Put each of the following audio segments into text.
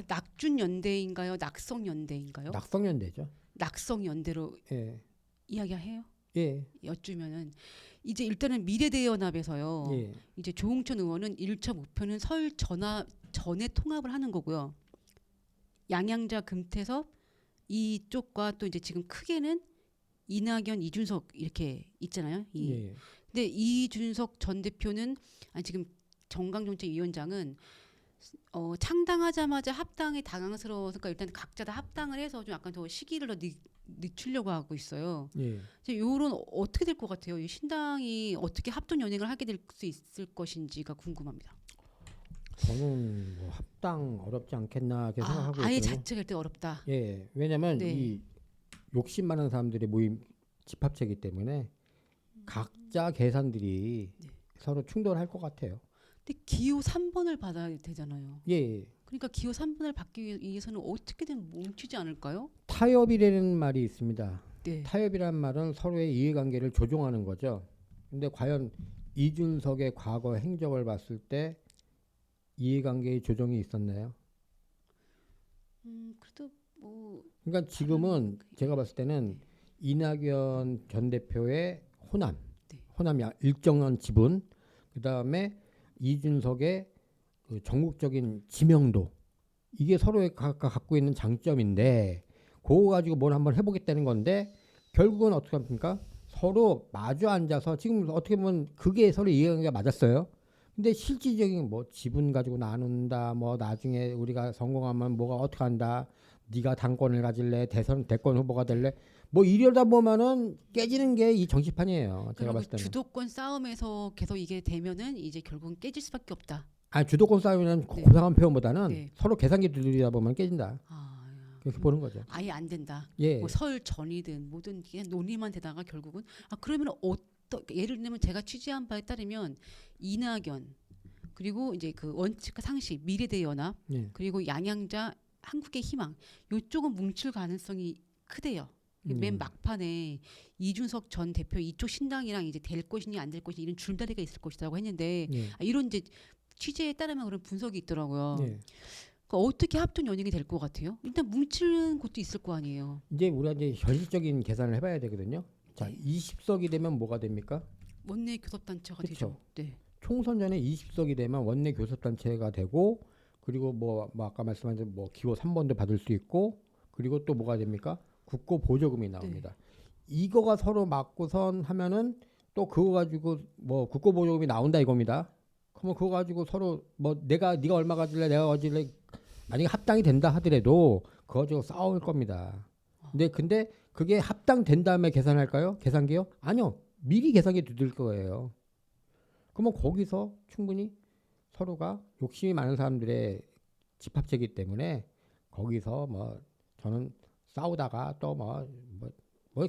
낙준연대인가요? 낙성연대인가요? 낙성연대죠. 낙성연대로 예. 이야기해요? 예. 여쭈면은 이제 일단은 미래대연합에서요. 예. 이제 조홍천 의원은 1차 목표는 설 전에 통합을 하는 거고요. 양양자 금태섭 이쪽과 또 이제 지금 크게는 이낙연 이준석 이렇게 있잖아요. 예. 근데 이준석 전 대표는 지금 정강정책위원장은 창당하자마자 합당에 당황스러워서 그러니까 일단 각자 다 합당을 해서 좀 약간 더 시기를 더 늦추려고 하고 있어요. 예. 요런 어떻게 될 것 같아요? 이 신당이 어떻게 합동 연행을 하게 될 수 있을 것인지가 궁금합니다. 저는 뭐 합당 어렵지 않겠나 이렇게 생각하고 아예 있거든요. 자체가 일단 어렵다. 예. 왜냐면 네. 이 욕심 많은 사람들이 모임 집합체이기 때문에 각자 계산들이 네. 서로 충돌할 것 같아요. 근데 기호 3번을 받아야 되잖아요. 예. 그러니까 기호 3번을 받기 위해서는 어떻게든 뭉치지 않을까요? 타협이라는 말이 있습니다. 네. 타협이란 말은 서로의 이해관계를 조정하는 거죠. 근데 과연 이준석의 과거 행적을 봤을 때 이해관계의 조정이 있었나요? 그래도 뭐 그러니까 지금은 제가 봤을 때는 이낙연 전 대표의 호남, 네. 호남 일정한 지분, 그 다음에 이준석의 그 전국적인 지명도, 이게 서로의 각각 갖고 있는 장점인데 그거 가지고 뭘 한번 해보겠다는 건데 결국은 어떻게 합니까? 서로 마주 앉아서 지금 어떻게 보면 그게 서로 이해관계가 맞았어요. 근데 실질적인 뭐 지분 가지고 나눈다, 뭐 나중에 우리가 성공하면 뭐가 어떻게 한다, 네가 당권을 가질래, 대권 후보가 될래, 뭐 이러다 보면은 깨지는 게 이 정치판이에요. 제가 봤을 때는. 주도권 싸움에서 계속 이게 되면은 이제 결국은 깨질 수밖에 없다. 아니 주도권 싸움이는 네. 고상한 표현보다는 네. 서로 계산기 두드리다 보면 깨진다. 그렇게 보는 거죠. 아예 안 된다. 예. 뭐 설 전이든 뭐든 그냥 논의만 되다가 결국은 그러면 예를 들면 제가 취재한 바에 따르면 이낙연 그리고 이제 그 원칙과 상식 미래대연합 예. 그리고 양양자 한국의 희망 요쪽은 뭉칠 가능성이 크대요. 맨 막판에 이준석 전 대표 이쪽 신당이랑 이제 될 것이냐 안 될 것이냐 이런 줄다리가 있을 것이라고 했는데 예. 이런 이제 취재에 따르면 그런 분석이 있더라고요. 예. 그러니까 어떻게 합동 연행이 될 것 같아요? 일단 뭉치는 곳도 있을 거 아니에요. 이제 우리가 이제 현실적인 계산을 해봐야 되거든요. 자, 네. 20석이 되면 뭐가 됩니까? 원내 교섭단체가 그쵸. 되죠. 네. 총선 전에 20석이 되면 원내 교섭단체가 되고, 그리고 뭐 아까 말씀하신 뭐 기호 3번도 받을 수 있고, 그리고 또 뭐가 됩니까? 국고 보조금이 나옵니다. 이거가 서로 맞고선 하면은 또 그거 가지고 뭐 국고 보조금이 나온다 이겁니다. 그러면 그거 가지고 서로 뭐 네가 얼마 가질래, 내가 가질래, 만약에 합당이 된다 하더라도 그거 가지고 싸울 겁니다. 근데 그게 합당된 다음에 계산할까요? 계산기요? 아니요. 미리 계산기 두들 거예요. 그러면 거기서 충분히 서로가 욕심이 많은 사람들의 집합체이기 때문에 거기서 뭐 저는 싸우다가 또 뭐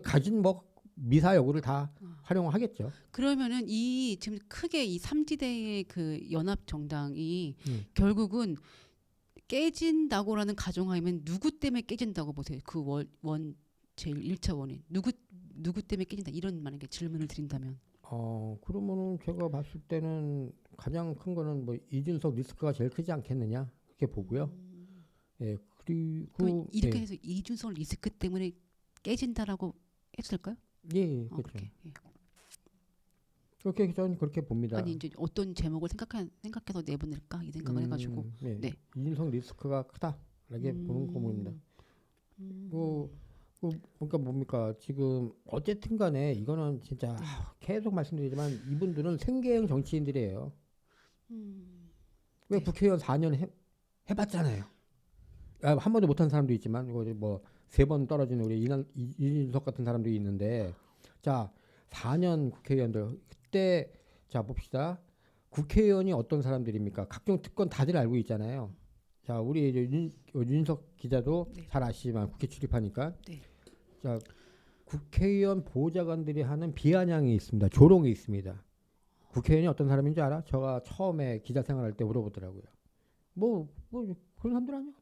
가진 뭐 미사여구를 다 활용하겠죠. 그러면은 이 지금 크게 이 삼지대의 그 연합 정당이 결국은 깨진다고라는 가정하에면 누구 때문에 깨진다고 보세요? 그 제일 1차 원인 누구 때문에 깨진다 이런 만약에 질문을 드린다면 그러면은 제가 봤을 때는 가장 큰 거는 뭐 이준석 리스크가 제일 크지 않겠느냐 그렇게 보고요. 예, 그리고 이렇게 해서 이준석 리스크 때문에 깨진다라고 해도 될까요? 예, 그렇죠. 그렇게 저는 그렇게 봅니다. 아니 이제 어떤 제목을 생각해서 내보낼까 이 생각을 해가지고 네. 이준석 리스크가 크다 이렇게 보는 겁니다. 그러니까 뭡니까 지금 어쨌든 간에 이거는 진짜 계속 말씀드리지만 이분들은 생계형 정치인들이에요. 왜 국회의원 4년 해봤잖아요. 한 번도 못한 사람도 있지만 이거 뭐 3번 떨어진 우리 이준석 같은 사람도 있는데 자 4년 국회의원들 그때 자 봅시다. 국회의원이 어떤 사람들입니까? 각종 특권 다들 알고 있잖아요. 자 우리 윤석 기자도 잘 아시지만 국회 출입하니까 자 국회의원 보좌관들이 하는 비아냥이 있습니다. 조롱이 있습니다. 국회의원이 어떤 사람인 줄 알아? 제가 처음에 기자 생활할 때 물어보더라고요. 뭐 그런 사람들 아니야?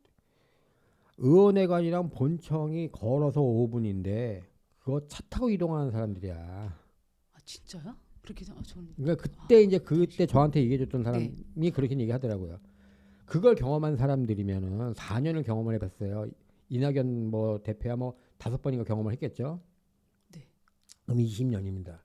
의원회관이랑 본청이 걸어서 5분인데 그거 차 타고 이동하는 사람들이야. 진짜요? 그렇게 저는 그러니까 그때 이제 그때 저한테 얘기해줬던 사람이 그렇게 얘기하더라고요. 그걸 경험한 사람들이면은 4년을 경험을 해봤어요. 이낙연 뭐 대표야 뭐 5번인가 경험을 했겠죠. 네. 그럼 20년입니다.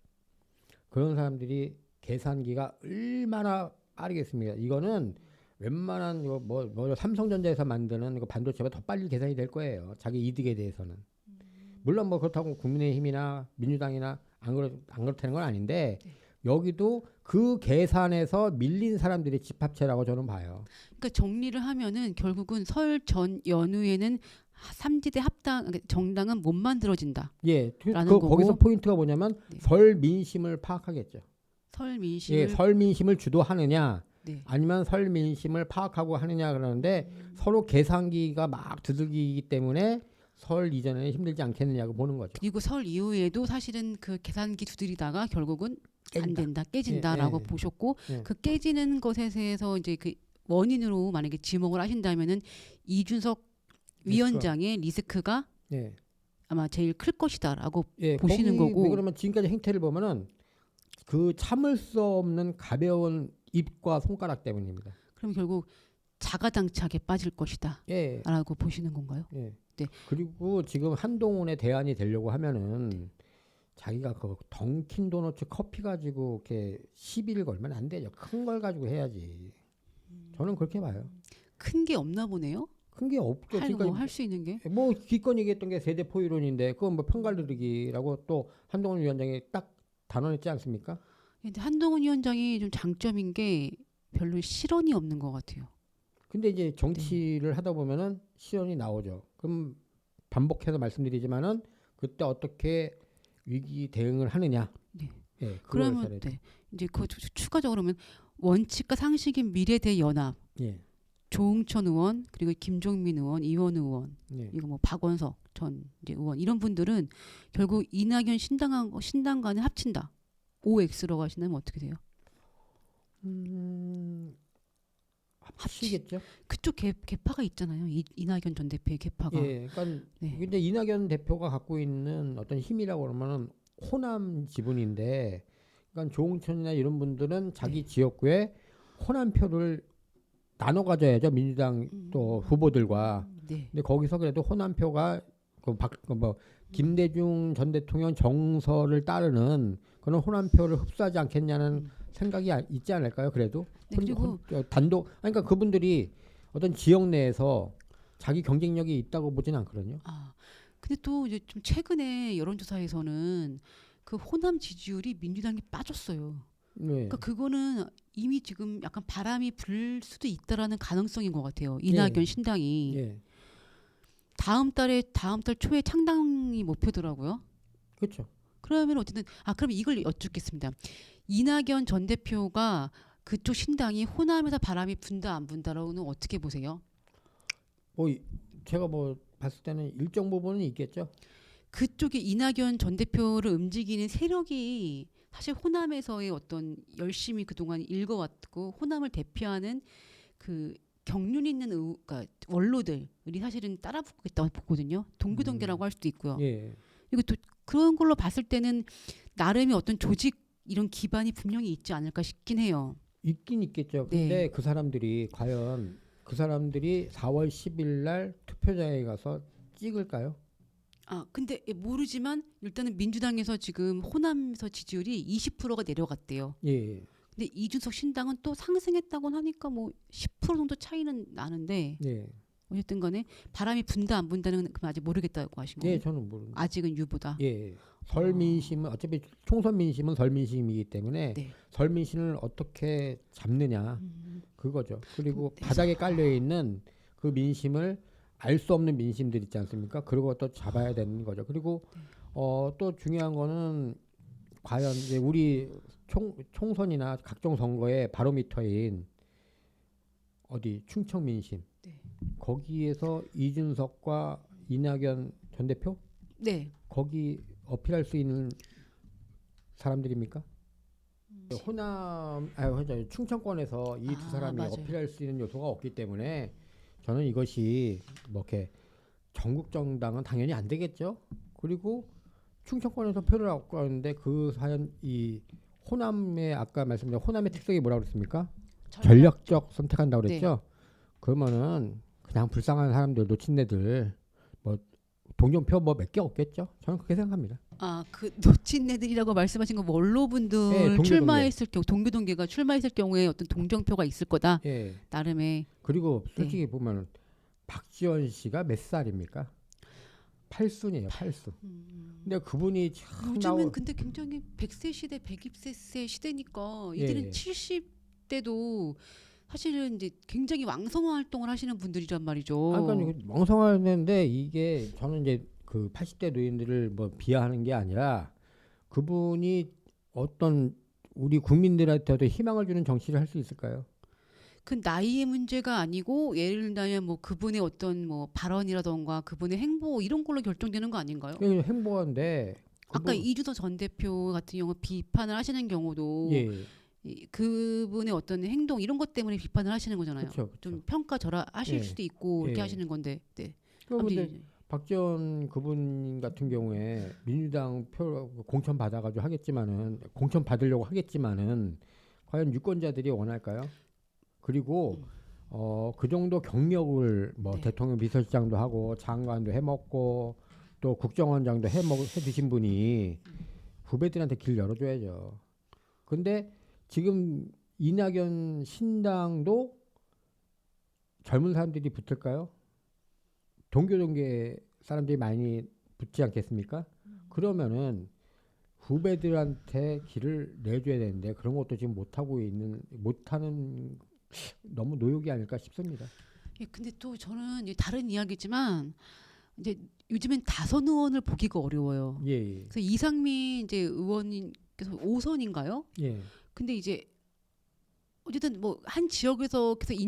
그런 사람들이 계산기가 얼마나 빠르겠습니까? 이거는 웬만한 이거 뭐 삼성전자에서 만드는 이거 반도체보다 더 빨리 계산이 될 거예요. 자기 이득에 대해서는. 물론 뭐 그렇다고 국민의힘이나 민주당이나 안 그렇다는 건 아닌데 네. 여기도 그 계산에서 밀린 사람들의 집합체라고 저는 봐요. 그러니까 정리를 하면은 결국은 설 전 연후에는 3지대 합당 그러니까 정당은 못 만들어진다. 예, 라는 거기서 거고. 포인트가 뭐냐면 네. 설 민심을 파악하겠죠. 설 민심을 예, 설 민심을 주도하느냐 네. 아니면 설 민심을 파악하고 하느냐 그러는데 서로 계산기가 막 두들기기 때문에 설 이전에는 힘들지 않겠느냐고 보는 거죠. 그리고 설 이후에도 사실은 그 계산기 두드리다가 결국은 안 깨진다. 된다, 깨진다라고 예, 예. 보셨고 예. 그 깨지는 것에 대해서 이제 그 원인으로 만약에 지목을 하신다면은 이준석 위원장의 리스크가 예. 아마 제일 클 것이다라고 예, 보시는 거기 거고. 왜 그러면 지금까지 행태를 보면은 그 참을 수 없는 가벼운 입과 손가락 때문입니다. 그럼 결국 자가당착에 빠질 것이다라고 예, 보시는 건가요? 예. 네. 그리고 지금 한동훈의 대안이 되려고 하면은 자기가 그 던킨 도너츠 커피 가지고 이렇게 시비를 걸면 안 되죠. 큰 걸 가지고 해야지. 저는 그렇게 봐요. 큰 게 없나 보네요. 큰 게 없죠. 할 수 있는 게. 뭐 기껏 얘기했던 게 세대 포이론인데 그건 뭐 편갈르기라고 또 한동훈 위원장이 딱 단언했지 않습니까? 근데 한동훈 위원장이 좀 장점인 게 별로 실언이 없는 것 같아요. 근데 이제 정치를 하다 보면은 시연이 나오죠. 그럼 반복해서 말씀드리지만은 그때 어떻게 위기 대응을 하느냐. 네. 예, 그러면 네. 이제 그 추가적으로는 원칙과 상식인 미래대연합, 예, 조응천 의원 그리고 김종민 의원, 이원우 의원, 예. 이거 뭐 박원석 전 이제 의원 이런 분들은 결국 이낙연 신당과는 합친다. OX라고 하시면 어떻게 돼요? 합치겠죠. 그쪽 개파가 있잖아요. 이낙연 전 대표의 개파가. 예, 그러니까 네. 근데 이낙연 대표가 갖고 있는 어떤 힘이라고 그러면은 호남 지분인데, 그러니까 조홍천이나 이런 분들은 자기 지역구에 호남표를 나눠 가져야죠. 민주당 또 후보들과. 네. 근데 거기서 그래도 호남표가 뭐 김대중 전 대통령 정서를 따르는 그런 호남표를 흡수하지 않겠냐는 생각이 있지 않을까요? 그래도 네, 그리고 단독 그러니까 그분들이 어떤 지역 내에서 자기 경쟁력이 있다고 보지는 않거든요. 근데 또 이제 좀 최근에 여론조사에서는 그 호남 지지율이 민주당이 빠졌어요. 네. 그러니까 그거는 이미 지금 약간 바람이 불 수도 있다라는 가능성인 것 같아요. 이낙연 신당이 예. 다음 달 초에 창당이 목표더라고요. 그렇죠. 그러면 어쨌든 그럼 이걸 여쭙겠습니다. 이낙연 전 대표가 그쪽 신당이 호남에서 바람이 분다 안 분다라고는 어떻게 보세요? 제가 봤을 때는 일정 부분은 있겠죠. 그쪽에 이낙연 전 대표를 움직이는 세력이 사실 호남에서의 어떤 열심히 그동안 읽어왔고 호남을 대표하는 그 경륜 있는 그러니까 원로들이 사실은 따라붙고 있다고 보거든요. 동교동계라고 할 수도 있고요. 예. 그리고 또 그런 걸로 봤을 때는 나름의 어떤 조직 이런 기반이 분명히 있지 않을까 싶긴 해요. 있긴 있겠죠. 근데 그 사람들이 과연 그 사람들이 4월 10일 날 투표장에 가서 찍을까요? 근데 모르지만 일단은 민주당에서 지금 호남에서 지지율이 20%가 내려갔대요. 예. 근데 이준석 신당은 또 상승했다고 하니까 뭐 10% 정도 차이는 나는데 예. 어쨌든 간에 바람이 분다 안 분다는 그건 아직 모르겠다고 하신 거예요. 예, 저는 모릅니다. 아직은 유보다. 예. 설 민심은 어차피 총선 민심은 설 민심이기 때문에 네. 설 민심을 어떻게 잡느냐 그거죠. 그리고 네. 바닥에 깔려 있는 그 민심을 알 수 없는 민심들 있지 않습니까? 그리고 또 잡아야 되는 거죠. 그리고 또 중요한 거는 과연 이제 우리 총선이나 각종 선거의 바로미터인 어디 충청 민심 네. 거기에서 이준석과 이낙연 전 대표 네. 거기 어필할 수 있는 사람들입니까? 호남, 충청권에서 이 두 사람이 맞아요. 어필할 수 있는 요소가 없기 때문에 저는 이것이 뭐 이렇게 전국 정당은 당연히 안 되겠죠. 그리고 충청권에서 표를 얻고 하는데 그 사연 이 호남의 아까 말씀드린 호남의 특성이 뭐라고 그랬습니까? 전략적 선택한다고 그랬죠. 그러면은 그냥 불쌍한 사람들, 놓친애들 뭐 동정표 뭐 몇 개 없겠죠. 저는 그렇게 생각합니다. 아, 그 놓친 애들이라고 말씀하신 건 원로분들 예, 동교, 출마했을 경우 동교동계가 출마했을 경우에 어떤 동정표가 있을 거다. 예. 나름의. 그리고 솔직히 보면 박지원 씨가 몇 살입니까? 8순이에요, 8순. 근데 그분이 참 요즘은 근데 굉장히 100세 시대, 120세 시대니까 이들은 예. 70대도 사실은 이제 굉장히 왕성한 활동을 하시는 분들이란 말이죠. 아, 그러니까 왕성하는데 이게 저는 이제 그 80대 노인들을 뭐 비하하는 게 아니라 그분이 어떤 우리 국민들한테도 희망을 주는 정치를 할 수 있을까요? 그 나이의 문제가 아니고 예를 들면 뭐 그분의 어떤 뭐 발언이라던가 그분의 행보 이런 걸로 결정되는 거 아닌가요? 그게 행보한데 아까 이준석 전 대표 같은 경우 비판을 하시는 경우도 예, 그분의 어떤 행동 이런 것 때문에 비판을 하시는 거잖아요. 그렇죠, 좀 평가절하하실 예, 수도 있고 이렇게 예. 하시는 건데. 네. 그런데 아무튼 박지원 그분 같은 경우에 민주당 표 공천 받아가지고 하겠지만은 공천 받으려고 하겠지만은 과연 유권자들이 원할까요? 그리고 그 정도 경력을 뭐 네. 대통령 비서실장도 하고 장관도 해먹고 또 국정원장도 해드신 분이 후배들한테 길 열어줘야죠. 근데 지금 이낙연 신당도 젊은 사람들이 붙을까요? 동교동계 사람들이 많이 붙지 않겠습니까? 그러면은 후배들한테 길을 내줘야 되는데 그런 것도 지금 못하는 너무 노욕이 아닐까 싶습니다. 예, 근데 또 저는 이제 다른 이야기지만 이제 요즘엔 다선 의원을 보기가 어려워요. 예, 그래서 이상민 이제 의원님께서 5선인가요? 예, 근데 이제 어쨌든 뭐 한 지역에서 계속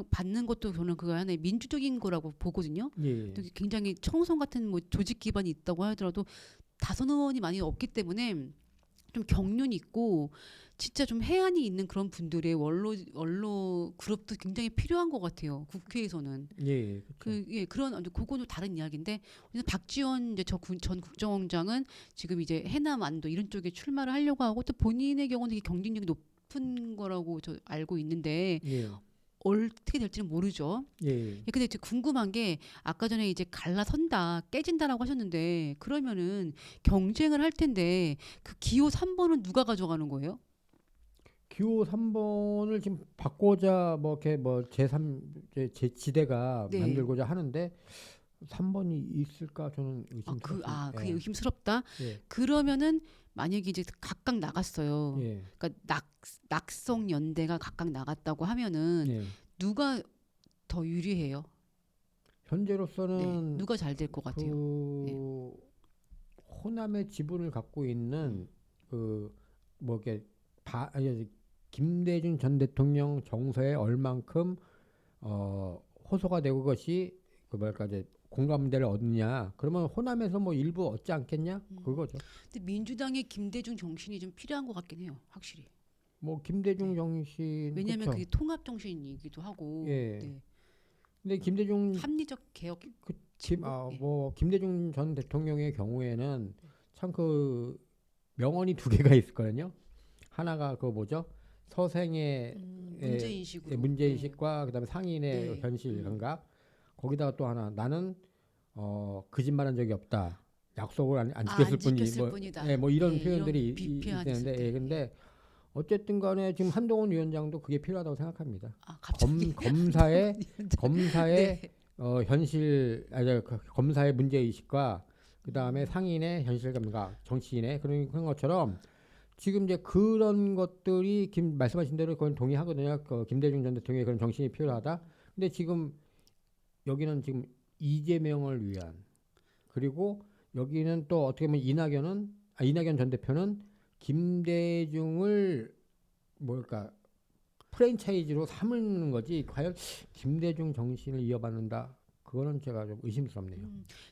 받는 것도 저는 그거 하나의 민주적인 거라고 보거든요. 예, 또 굉장히 청송 같은 뭐 조직 기반이 있다고 하더라도 다선 의원이 많이 없기 때문에 좀 경륜 있고 진짜 좀 해안이 있는 그런 분들의 원로 그룹도 굉장히 필요한 것 같아요. 국회에서는. 예, 그렇죠. 그런 그거는 다른 이야기인데 박지원 이제 전 국정원장은 지금 이제 해남 안도 이런 쪽에 출마를 하려고 하고 또 본인의 경우는 되게 경쟁력이 높은 거라고 저 알고 있는데 예, 어떻게 될지는 모르죠. 예. 근데 이제 궁금한 게 아까 전에 이제 갈라선다 깨진다라고 하셨는데 그러면은 경쟁을 할 텐데 그 기호 3번은 누가 가져가는 거예요? 기호 3번을 지금 바꾸자 뭐 이렇게 뭐 제 지대가 네. 만들고자 하는데 3번이 있을까 저는 의심스럽습니다. 그게 의심스럽다. 예, 그러면은 만약에 이제 각각 나갔어요. 예, 그러니까 낙성 연대가 각각 나갔다고 하면은 예. 누가 더 유리해요? 네. 현재로서는 누가 잘 될 것 같아요? 네. 그 호남의 지분을 갖고 있는 그 뭐 이렇게 김대중 전 대통령 정서에 얼만큼 호소가 되고 그것이 그 뭐랄까 이제 공감대를 얻느냐 그러면 호남에서 뭐 일부 얻지 않겠냐 그거죠. 근데 민주당의 김대중 정신이 좀 필요한 것 같긴 해요, 확실히. 뭐 김대중 정신 왜냐하면 그쵸? 그게 통합 정신이기도 하고, 예. 네. 근데 김대중 합리적 개혁. 진보? 예. 뭐 김대중 전 대통령의 경우에는 참 그 명언이 두 개가 있었거든요. 하나가 그 뭐죠? 서생의 문제인식으로. 문제인식과 그다음에 상인의 네. 현실 감각. 거기다가 또 하나 나는 거짓말한 적이 없다. 약속을 안 지켰을 지켰을 뿐이 뿐이다. 뭐 이런 네, 표현들이 이런 비폐하셨을 있는데 때. 근데 어쨌든 간에 지금 한동훈 위원장도 그게 필요하다고 생각합니다. 갑자기. 검사의 네. 현실 검사의 문제 의식과 그다음에 상인의 현실 감각, 정치인의 그런 것처럼 지금 이제 그런 것들이 말씀하신 대로 그건 동의하거든요. 그 김대중 전 대통령의 그런 정신이 필요하다. 근데 지금 여기는 지금 이재명을 위한 그리고 여기는 또 어떻게 보면 이낙연 전 대표는 김대중을 뭘까 프랜차이즈로 삼는 거지 과연 김대중 정신을 이어받는다 그거는 제가 좀 의심스럽네요.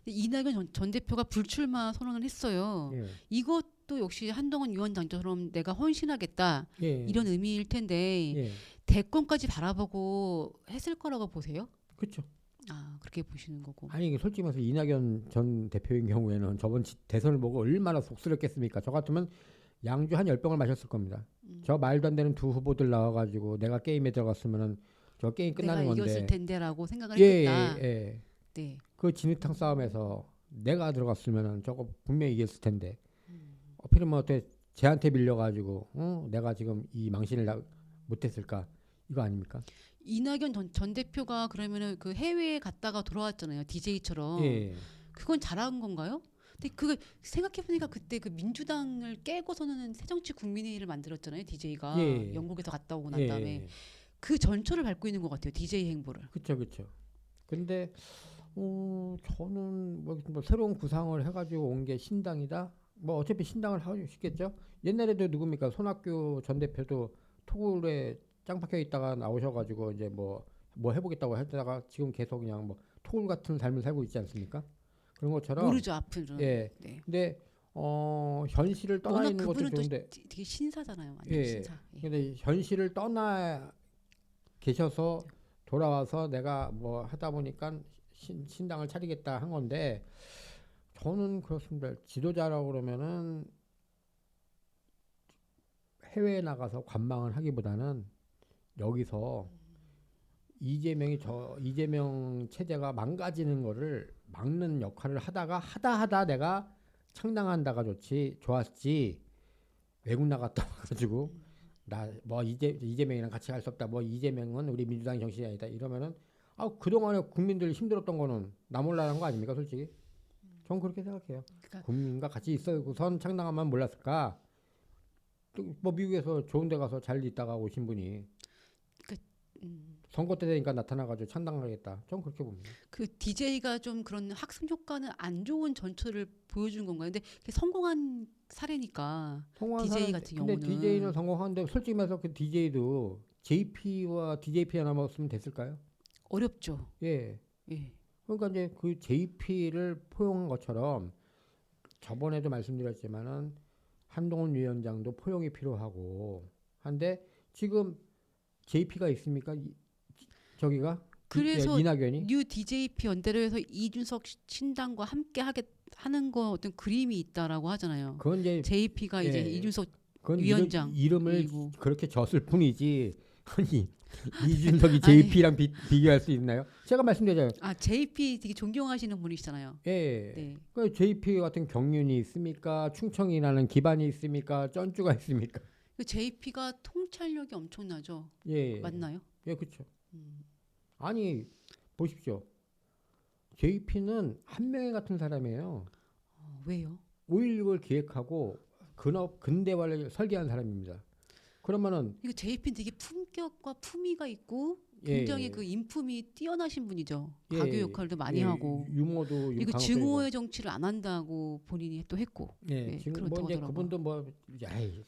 이낙연 전 대표가 불출마 선언을 했어요. 예. 이것도 역시 한동훈 위원장처럼 내가 헌신하겠다 예. 이런 의미일 텐데 예. 대권까지 바라보고 했을 거라고 보세요? 그렇죠. 그렇게 보시는 거고. 아니 솔직히 말해서 이낙연 전 대표인 경우에는 저번 대선을 보고 얼마나 속쓰렸겠습니까? 저 같으면 양주 한 10병을 마셨을 겁니다. 저 말도 안 되는 두 후보들 나와가지고 내가 게임에 들어갔으면은 저 게임 내가 끝나는 건데. 이겼을 텐데라고 생각을 예, 했겠다. 예. 네. 그 진흙탕 싸움에서 내가 들어갔으면은 저거 분명히 이겼을 텐데. 음. 어필이면 어때 쟤한테 밀려가지고 내가 지금 이 망신을 못했을까 이거 아닙니까? 이낙연 전 대표가 그러면은 그 해외에 갔다가 돌아왔잖아요. DJ처럼. 예, 그건 잘한 건가요? 근데 그거 생각해 보니까 그때 그 민주당을 깨고서는 새정치 국민회의를 만들었잖아요. DJ가 예. 영국에서 갔다 오고 난 예, 다음에 그 전철을 밟고 있는 것 같아요. DJ 행보를. 그쵸, 그쵸. 근데 저는 뭐 새로운 구상을 해가지고 온 게 신당이다. 뭐 어차피 신당을 하고 싶겠죠. 옛날에도 누굽니까 손학규 전 대표도 토굴에 짱 박혀 있다가 나오셔가지고 이제 뭐 해보겠다고 했다가 지금 계속 그냥 뭐 토굴 같은 삶을 살고 있지 않습니까? 그런 것처럼 모르죠 앞은. 예. 네. 근데 현실을 떠나 워낙 있는 것도 그분은 또 좋은데 되게 신사잖아요. 완전 예. 신사. 예. 근데 현실을 떠나 계셔서 돌아와서 내가 뭐 하다 보니까 신당을 차리겠다 한 건데 저는 그렇습니다. 지도자라고 그러면은 해외에 나가서 관망을 하기보다는 여기서 이재명 체제가 망가지는 거를 막는 역할을 하다 내가 창당한다가 좋았지 외국 나갔다 와가지고 나 뭐 이재명이랑 같이 할 수 없다. 뭐 이재명은 우리 민주당 정신이 아니다. 이러면은 그동안에 국민들이 힘들었던 거는 나 몰라라는 거 아닙니까, 솔직히? 전 그렇게 생각해요. 그러니까 국민과 같이 있어고선 창당하면 몰랐을까? 또 뭐 미국에서 좋은 데 가서 잘 있다가 오신 분이 선거 때 되니까 나타나가지고 창당하겠다. 전 그렇게 봅니다. 그 DJ가 좀 그런 학습 효과는 안 좋은 전철을 보여준 건가요? 근데 그게 성공한 사례니까 DJ 같은 근데 경우는 DJ는 성공하는데 솔직히 말해서 그 DJ도 JP와 DJP 하나만 없으면 됐을까요? 어렵죠. 예. 예. 그러니까 이제 그 JP를 포용한 것처럼 저번에도 말씀드렸지만은 한동훈 위원장도 포용이 필요하고 한데 지금 JP가 있습니까? 저기가 그래서 이낙연이 뉴 DJP 연대로 해서 이준석 신당과 함께 하는 거 어떤 그림이 있다라고 하잖아요. 그건 이제 JP가 이제 예. 이준석 그건 위원장 이름을 그리고 그렇게 졌을 뿐이지 아니 이준석이 아니. JP랑 비교할 수 있나요? 제가 말씀드렸잖아요. JP 되게 존경하시는 분이시잖아요. 예. 네. 그 JP 같은 경륜이 있습니까? 충청이라는 기반이 있습니까? 쩐주가 있습니까? 그 JP가 통찰력이 엄청나죠. 예. 맞나요? 예, 그렇죠. 음. 아니 보십시오. JP는 한명회 같은 사람이에요. 왜요? 5.16을 기획하고 근대화를 설계한 사람입니다. 그러면은 이거 JP는 되게 품격과 품위가 있고 예, 굉장히 그 인품이 뛰어나신 분이죠. 예, 가교 역할도 많이 예, 하고. 유머도 이거 증오의 정치를 안 한다고 본인이 또 했고. 예, 예, 지금 뭐 그렇다고 이제 하더라고요. 그분도 뭐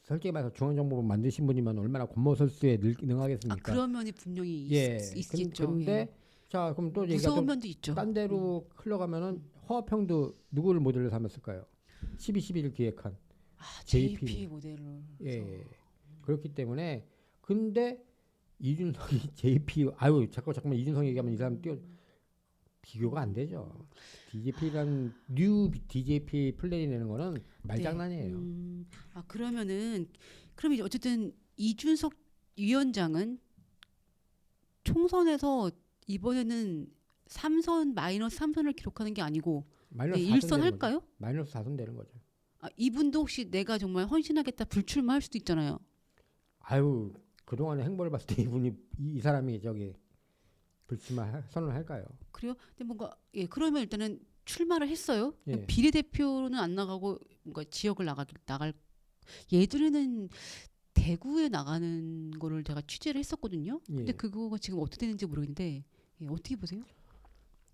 솔직히 말해서 중앙정보부 만드신 분이면 얼마나 권모설수에 능하겠습니까? 그런 면이 분명히 예, 있겠죠. 근데 예. 자 그럼 또 얘기가 무서운 면도 있죠. 딴 데로 흘러가면은 허화평도 누구를 모델로 삼았을까요? 12.12를 기획한 JP. JP 모델을. 예. 그렇기 때문에 근데 이준석이 JP 자꾸만 이준석 얘기하면 이 사람 비교가 안 되죠. DJP란 뉴 DJP 플레이 내는 거는 말장난이에요. 네. 그럼 이제 어쨌든 이준석 위원장은 총선에서 이번에는 3선 마이너스 3선을 기록하는 게 아니고 마이너스 1선 4선 할까요? 마이너스 4선 되는 거죠. 이분도 혹시 내가 정말 헌신하겠다 불출마할 수도 있잖아요. 그동안의 행보를 봤을 때 이분이 이 사람이 저기 불출마 선언을 할까요? 그래요? 근데 뭔가 그러면 일단은 출마를 했어요. 예. 비례대표는 안 나가고 뭔가 지역을 나갈 예전에는 대구에 나가는 거를 제가 취재를 했었거든요. 근데 예. 그거가 지금 어떻게 되는지 모르겠는데 어떻게 보세요?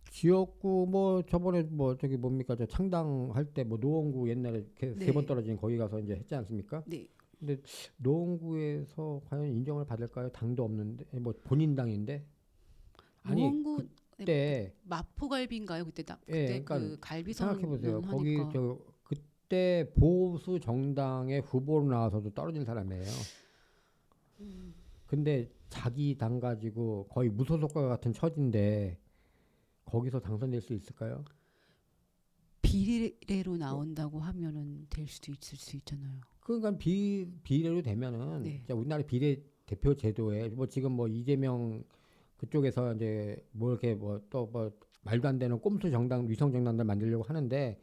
지역구 뭐 저번에 뭐 저기 뭡니까 저 창당할 때 뭐 노원구 옛날에 네. 3번 떨어진 거기 가서 이제 했지 않습니까? 네. 근데 노원구에서 과연 인정을 받을까요? 당도 없는데 뭐 본인 당인데 아니 노원구 그때 마포갈비인가요? 그때 예, 그 그러니까 갈비선 생각해 보세요. 거기 하니까. 그때 보수 정당의 후보로 나와서도 떨어진 사람이에요. 근데 자기 당 가지고 거의 무소속과 같은 처지인데 거기서 당선될 수 있을까요? 비례로 나온다고 하면은 될 수도 있을 수 있잖아요. 그러니까 비례로 되면은 네. 우리나라 비례 대표 제도에 뭐 지금 뭐 이재명 그쪽에서 이제 뭐 이렇게 뭐 또 뭐 말도 안 되는 꼼수 정당, 위성 정당들 만들려고 하는데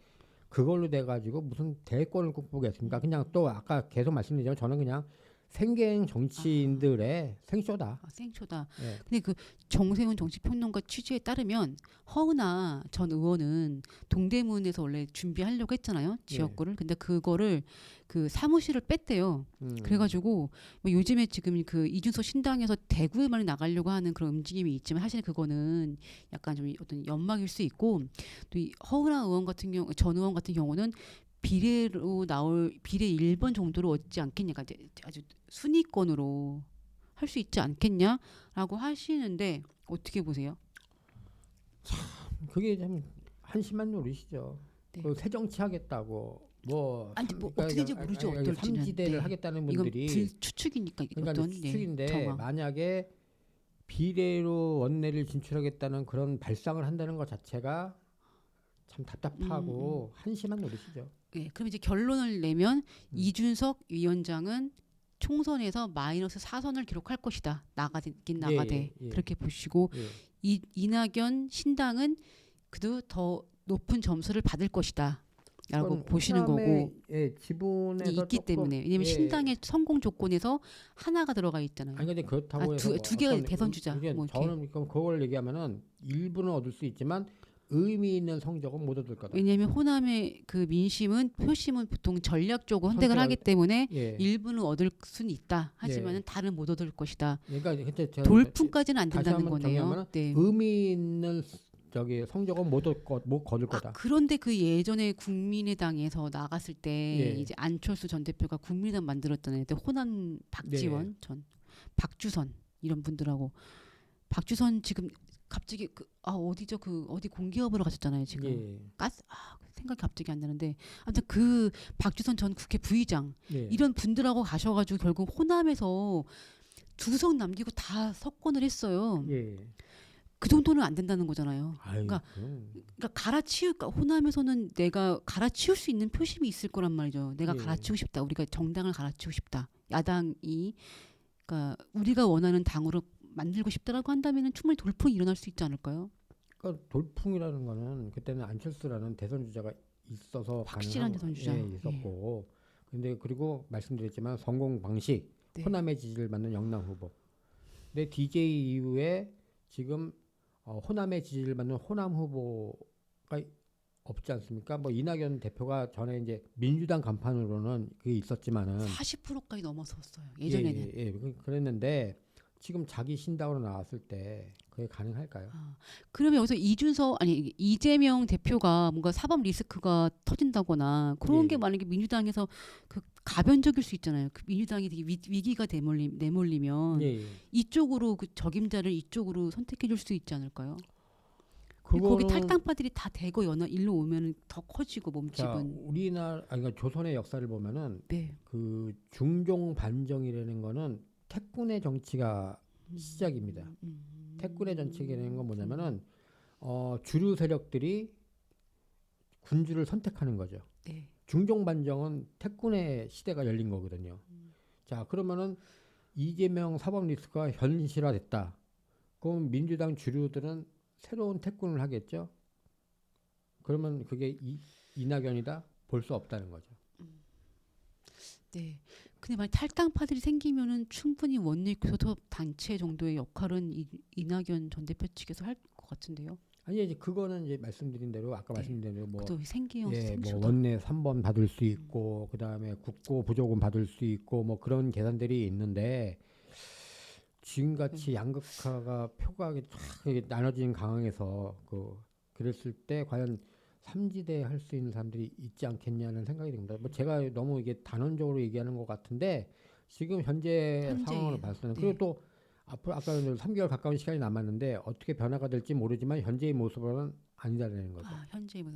그걸로 돼 가지고 무슨 대권을 꿈꾸겠습니까? 그냥 또 아까 계속 말씀드리지만 저는 그냥 생계형 정치인들의 생쇼다. 생초다. 예. 근데 그 정세훈 정치평론가 취재에 따르면 허은하 전 의원은 동대문에서 원래 준비하려고 했잖아요. 지역구를. 근데 그거를 그 사무실을 뺐대요. 그래가지고 뭐 요즘에 지금 그 이준석 신당에서 대구에만 나가려고 하는 그런 움직임이 있지만 사실 그거는 약간 좀 어떤 연막일 수 있고 또 이 허은하 의원 같은 경우 전 의원 같은 경우는 비례로 나올 비례 1번 정도로 얻지 않겠냐. 그러니까 이제 아주 순위권으로 할 수 있지 않겠냐라고 하시는데 어떻게 보세요? 그게 참 한심한 노릇이죠. 네. 그 새정치 하겠다고 뭐 아니 뭐 어떻게 될지 모르죠. 어떨지는. 삼지대를 네. 하겠다는 이건 분들이 추측이니까 그러니까 어떤 추측인데 정황. 만약에 비례로 원내를 진출하겠다는 그런 발상을 한다는 것 자체가 참 답답하고 한심한 노릇이죠. 예, 그럼 이제 결론을 내면 이준석 위원장은 총선에서 마이너스 4선을 기록할 것이다. 나가긴 나가되 예. 그렇게 보시고 예. 이낙연 신당은 그래도 더 높은 점수를 받을 것이다. 라고 보시는 거고 예, 지분에서 있기 조금, 때문에 왜냐면 예. 신당의 성공 조건에서 하나가 들어가 있잖아요. 아니 근데 그렇다고 해서 두 개가 대선 주자. 이게 뭐 이렇게. 저는 그럼 그걸 얘기하면은 일부는 얻을 수 있지만 의미 있는 성적은 못 얻을 거다. 왜냐하면 호남의 그 민심은 표심은 보통 전략적으로 선택을 선택을 하기 때문에 예. 일부는 얻을 수는 있다. 하지만은 예. 다른 못 얻을 것이다. 그러니까 그때 돌풍까지는 안 다시 된다는 한번 거네요. 정리하면 네. 의미 있는 저기 성적은 못 거둘 거다. 그런데 그 예전에 국민의당에서 나갔을 때 예. 이제 안철수 전 대표가 국민의당 만들었던 애들 호남 박지원 네. 전 박주선 이런 분들하고 박주선 지금 갑자기 어디죠 그 어디 공기업으로 가셨잖아요 지금 예. 생각이 갑자기 안 나는데 아무튼 그 박주선 전 국회 부의장 예. 이런 분들하고 가셔가지고 결국 호남에서 두 석 남기고 다 석권을 했어요. 예. 그 정도는 안 된다는 거잖아요. 아유, 그러니까 갈아치울까 호남에서는 내가 갈아치울 수 있는 표심이 있을 거란 말이죠. 내가 예. 갈아치우고 싶다. 우리가 정당을 갈아치우고 싶다. 야당이 그러니까 우리가 원하는 당으로 만들고 싶다라고 한다면은 충분히 돌풍이 일어날 수 있지 않을까요? 그러니까 돌풍이라는 거는 그때는 안철수라는 대선 주자가 있어서 확실한 가능한- 대선 주자. 예, 있었고 근데 그리고 말씀드렸지만 성공 방식 네. 호남의 지지를 받는 영남 후보. 근데 DJ 이후에 지금 호남의 지지를 받는 호남 후보가 없지 않습니까? 뭐 이낙연 대표가 전에 이제 민주당 간판으로는 그게 있었지만은 40%까지 넘어섰어요. 예전에는. 예, 그랬는데 지금 자기 신당으로 나왔을 때 그게 가능할까요? 그러면 여기서 이재명 대표가 뭔가 사법 리스크가 터진다거나 그런 예. 게 만약에 민주당에서 그 가변적일 수 있잖아요. 그 민주당이 되게 위기가 내몰리면 예. 이쪽으로 그 적임자를 이쪽으로 선택해 줄 수 있지 않을까요? 거기 그거는 탈당파들이 다 대거 일로 오면 더 커지고 자, 몸집은. 우리나라 그러니까 조선의 역사를 보면은 네. 그 중종 반정이라는 거는 태군의 정치가 시작입니다. 태군의 정치라는 건 뭐냐면은 주류 세력들이 군주를 선택하는 거죠. 네. 중종 반정은 태군의 시대가 열린 거거든요. 자, 그러면은 이재명 사법 리스크가 현실화됐다. 그럼 민주당 주류들은 새로운 태군을 하겠죠. 그러면 그게 이낙연이다 볼 수 없다는 거죠. 네. 근데 만약 탈당파들이 생기면은 충분히 원내 교섭 단체 정도의 역할은 이낙연 전 대표 측에서 할 것 같은데요. 아니 이제 그거는 이제 말씀드린 대로 아까 네. 말씀드린 대로 뭐 또 생기형 예, 뭐 생수다. 원내 3번 받을 수 있고 그다음에 국고 보조금 받을 수 있고 뭐 그런 계산들이 있는데 지금같이 양극화가 표가 쫙 이렇게 나눠진 강항에서 그랬을 때 과연 삼지대 할 수 있는 사람들이 있지 않겠냐는 생각이 듭니다. 뭐 제가 너무 이게 단언적으로 얘기하는 것 같은데 지금 현재 상황을 봤을 때는 네. 그리고 또 앞으로 아까 3개월 가까운 시간이 남았는데 어떻게 변화가 될지 모르지만 현재의 모습은 아니다라는 거죠. 현재의 모습.